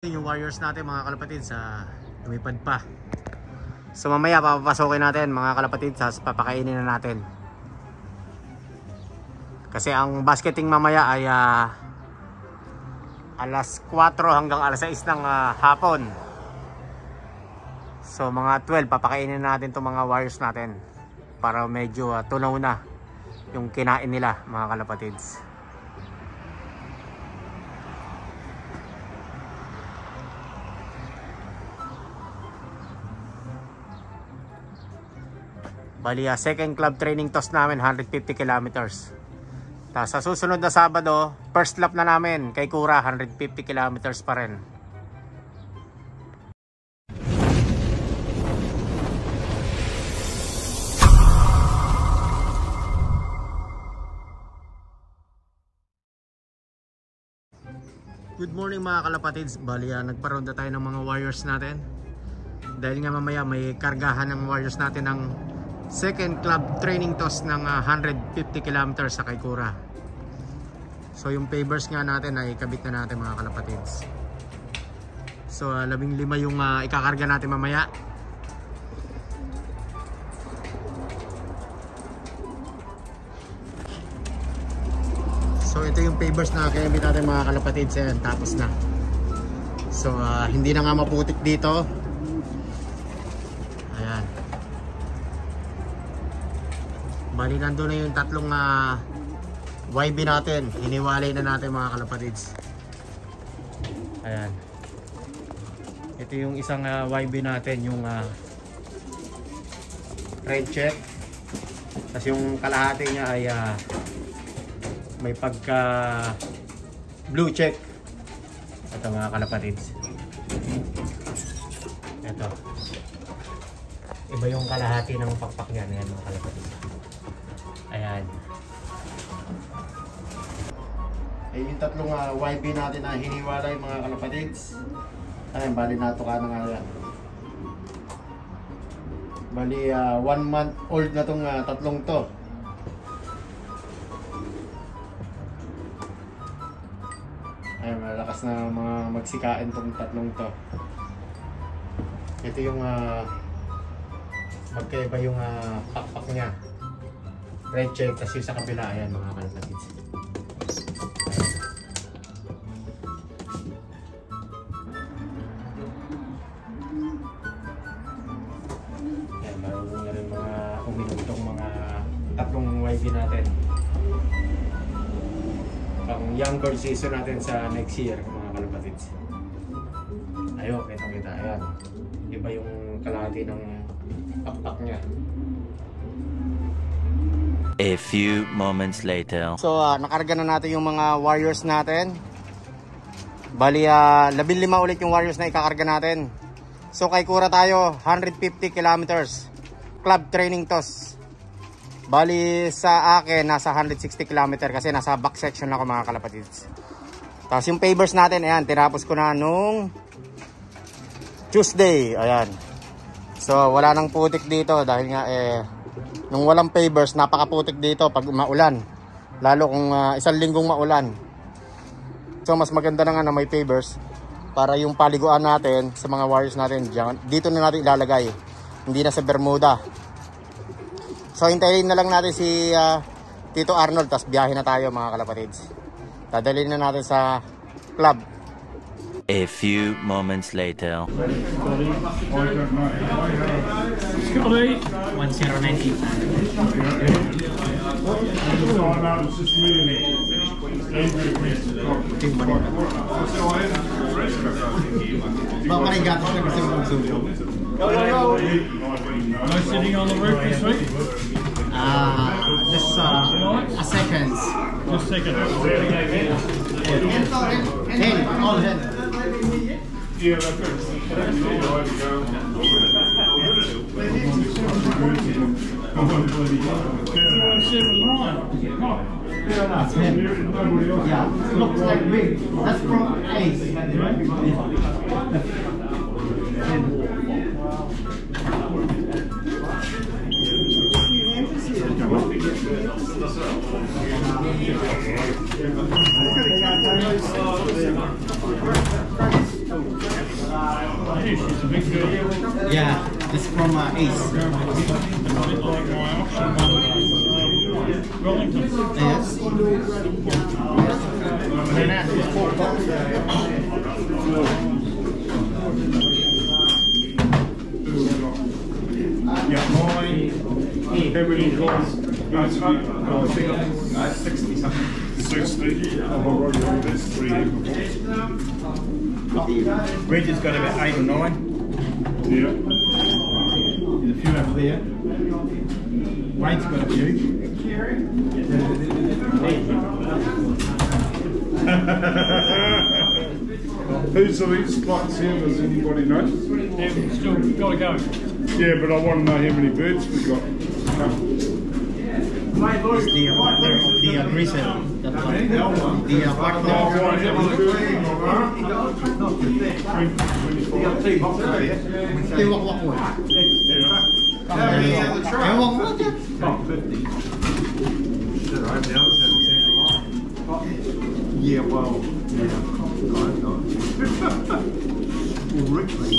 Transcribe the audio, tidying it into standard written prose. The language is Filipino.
Yung warriors natin mga kalapatid sa lumipad pa. So mamaya papapasokin natin mga kalapatid, sa papakainin na natin. Kasi ang basketing mamaya ay alas 4 hanggang alas 6 ng hapon. So mga 12 papakainin natin itong mga warriors natin para medyo tunaw na yung kinain nila mga kalapatids. Bali, second club training toss namin, 150 kilometers. Tapos sa susunod na Sabado, first lap na namin kay Kura, 150 kilometers pa rin. Good morning mga kalapatids. Bali, nagparonda tayo ng mga warriors natin. Dahil nga mamaya may kargahan ng warriors natin ng second club training toss ng 150 kilometers sa Kaykura. So yung pavers nga natin ay ikabit na natin mga kalapatids. So 15 yung ikakarga natin mamaya. So ito yung pavers na kinabit natin mga kalapatids. Ayan, tapos na. So hindi na nga maputik dito. Ayan. Bali nandun na yung tatlong YB natin. Hiniwalay na natin mga kalapatids. Ayan. Ito yung isang YB natin, yung red check. Tapos yung kalahati niya ay may pagka blue check. Ito mga kalapatids. Ito. Iba yung kalahati ng pakpak niya. Ayan mga kalapatids. Ayan. Ay yung tatlong YB natin na hiniwalay mga kalapatids. Ayan, bali natuka na nga yan. Bali 1 month old na tong tatlong to. Ayan, malakas na mga magsikain tong tatlong to. Ito yung magkaiba yung pakpak niya. Red check, tapos yung sa kabila, ayan mga kalapatids. Ayan, marunong na rin mga uminom itong mga tatlong YB natin. Pang younger season natin sa next year mga kalapatids. Ayun, kita, ayan. Iba yung kalahati ng pakpak niya. A few moments later. So nakarga na natin yung mga warriors natin. Bali 15 ulit yung warriors na ikakarga natin. So kay Kura tayo 150 kilometers club training toss. Bali sa akin nasa 160 kilometer kasi nasa back section ako mga kalapatids. Tapos yung pavers natin, ayan, tinapos ko na nung Tuesday. Ayan. So wala nang putik dito dahil nga nung walang pavers, napakaputik dito pag maulan. Lalo kung isang linggong maulan. So mas maganda na nga na may pavers para yung paliguan natin sa mga warriors natin dito na natin ilalagay. Hindi na sa Bermuda. So hintayin na lang natin si Tito Arnold, tapos biyahe na tayo mga kalapatids. Dadalhin na natin sa club. A few moments later. Scotty, 1090. No sitting on the roof this week? Just a second. Just second. 10, all 10. Yeah, that's right. Yeah, looks like big. That's from Ace. Fish is a big deal. Yeah, this is from Ace. It's a bit like my auction one. Wellington. Yes. And then that is pork chop. Yeah, mine. How many calls? No, it's 60 something. 60. I've already got this 3 here before. Reg has got about 8 or 9. Yeah. There's a few over there. Wade's got a few. Who's of these slots here? Does anybody know? They've still got to go. Yeah, but I want to know how many birds we got. It's the greaser. The black Oh, dog. right, how many birds? They walk away. They walk away. Yeah, well, Ripley.